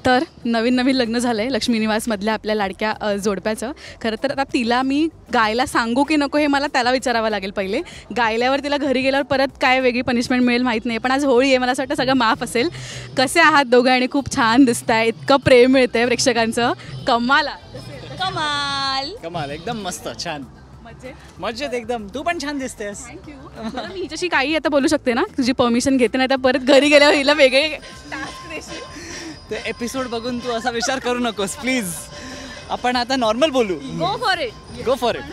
तर नवीन नवीन लग्न झालं आहे लक्ष्मी निवासमधल्या आपल्या लाडक्या जोडप्याचं. खरं तर आता तिला मी गायला सांगू की नको हे मला त्याला विचारावं लागेल पहिले. गायल्यावर तिला घरी गेल्यावर परत काय वेगळी पनिशमेंट मिळेल माहीत नाही. पण आज होळी आहे, मला असं वाटतं सगळं माफ असेल. कसे आहात दोघं आणि खूप छान दिसत आहे, इतकं प्रेम मिळतं आहे प्रेक्षकांचं. कमाल कमाल कमाल एकदम मस्त छान मजेत मजेत एकदम. तू पण छान दिसतेस. थँक्यू. मी हिच्याशी काही आता बोलू शकते ना, तुझी परमिशन घेते नाही तर परत घरी गेल्यावर हिला वेगळे टास्क देशील. ते एपिसोड बघून तू असा विचार करू नकोस प्लीज. आपण आता नॉर्मल बोलू. Go for it. Go for it.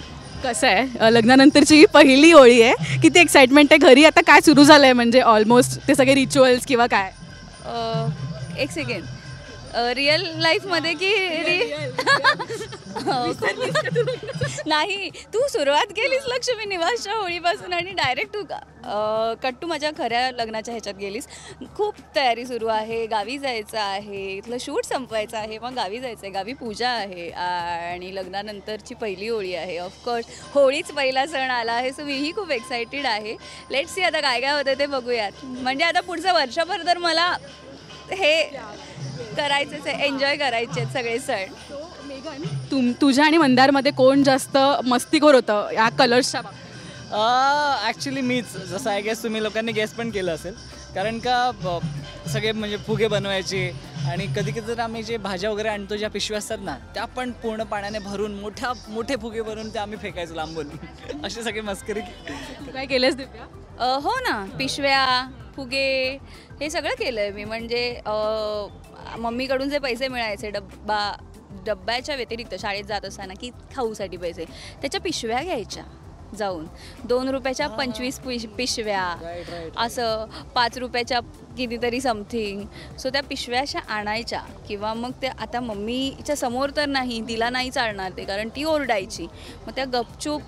कसं आहे लग्नानंतरची पहिली होळी आहे, किती एक्साइटमेंट आहे घरी. आता काय सुरू झालं आहे म्हणजे ऑलमोस्ट ते सगळे रिच्युअल्स किंवा काय. एक सेकंड, रिअल लाईफमध्ये की नाही, तू सुरुवात केलीस लक्ष्मी निवासच्या होळीपासून आणि डायरेक्ट तू कट टू माझ्या खऱ्या लग्नाच्या ह्याच्यात गेलीस. खूप तयारी सुरू आहे, गावी जायचं आहे, इथलं शूट संपवायचं आहे, मग गावी जायचं आहे, गावी पूजा आहे आणि लग्नानंतरची पहिली होळी आहे. ऑफकोर्स होळीच पहिला सण आला आहे, सो मीही खूप एक्सायटेड आहे. लेट्स सी आता काय काय होतं ते बघूयात. म्हणजे आता पुढचं वर्षभर तर मला हे करायचंच आहे, एन्जॉय करायचे आहेत सगळे सण. तुझ्या आणि मंदारमध्ये कोण जास्त मस्तीखोर होतं या कलर्सच्या बाबतीत? ॲक्च्युली मीच, जसं आय गेस तुम्ही लोकांनी गेस पण केलं असेल. कारण का सगळे म्हणजे फुगे बनवायचे आणि कधी कधी जर आम्ही जे भाज्या वगैरे आणतो, ज्या पिशव्या असतात ना, त्या पण पूर्ण पाण्याने भरून मोठे फुगे भरून ते आम्ही फेकायचो लांबून. असे सगळे मस्करी. काय केलंस दिव्या? हो ना, पिशव्या, फुगे हे सगळं केलं आहे मी. म्हणजे मम्मीकडून जे पैसे मिळायचे डब्याच्या व्यतिरिक्त शाळेत जात असताना की खाऊसाठी पैसे, त्याच्या पिशव्या घ्यायच्या जाऊन. 2 रुपयाच्या 25 पिशव्या, असं 5 रुपयाच्या कितीतरी समथिंग. सो त्या पिशव्या अशा आणायच्या. किंवा मग ते आता मम्मीच्या समोर तर नाही, तिला नाही चालणार ते, कारण ती ओरडायची. मग त्या गपचूप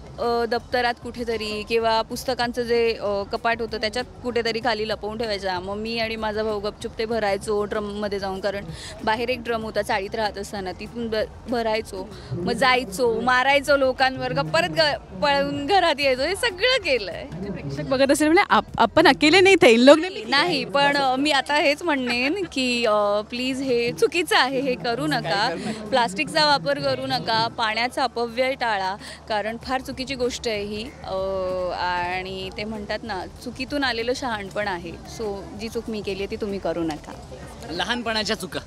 दप्तरात कुठेतरी किंवा पुस्तकांचं जे कपाट होतं त्याच्यात कुठेतरी खाली लपवून ठेवायच्या. मम्मी आणि माझा भाऊ गपचूप ते भरायचो ड्रममध्ये जाऊन, कारण बाहेर एक ड्रम होता चाळीत राहत असताना, तिथून भरायचो. मग जायचो, मारायचो लोकांवर, परत पळून घरात यायचो. हे सगळं केलं आहे. प्रेक्षक बघत असेल म्हणजे आपण अकेले नाही थे, इन लोग नाही. पण मी आता हेच म्हणेन की प्लीज हे चुकीचं आहे, हे करू नका. प्लास्टिकचा वापर करू नका, पाण्याचा अपव्यय टाळा, कारण फार चुकीची गोष्ट आहे ही. आणि ते म्हणतात ना, चुकीतून आलेलं शहाणपण आहे. सो जी चूक मी केली आहे ती तुम्ही करू नका. लहानपणाच्या चुका.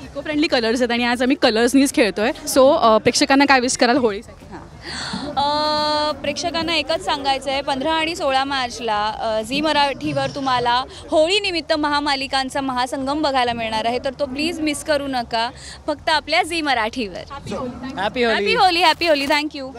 इको फ्रेंडली कलर्स आहेत आणि आज आम्ही कलर्सनीच खेळतोय. सो प्रेक्षकांना काय विश कराल होळीसाठी? प्रेक्षकांना एकच सांगायचं आहे, 15 आणि 16 मार्चला झी मराठीवर तुम्हाला होळीनिमित्त महामालिकांचा महासंगम बघायला मिळणार आहे. तर तो प्लीज मिस करू नका, फक्त आपल्या झी मराठीवर. Happy Holi. Happy Holi. Thank you.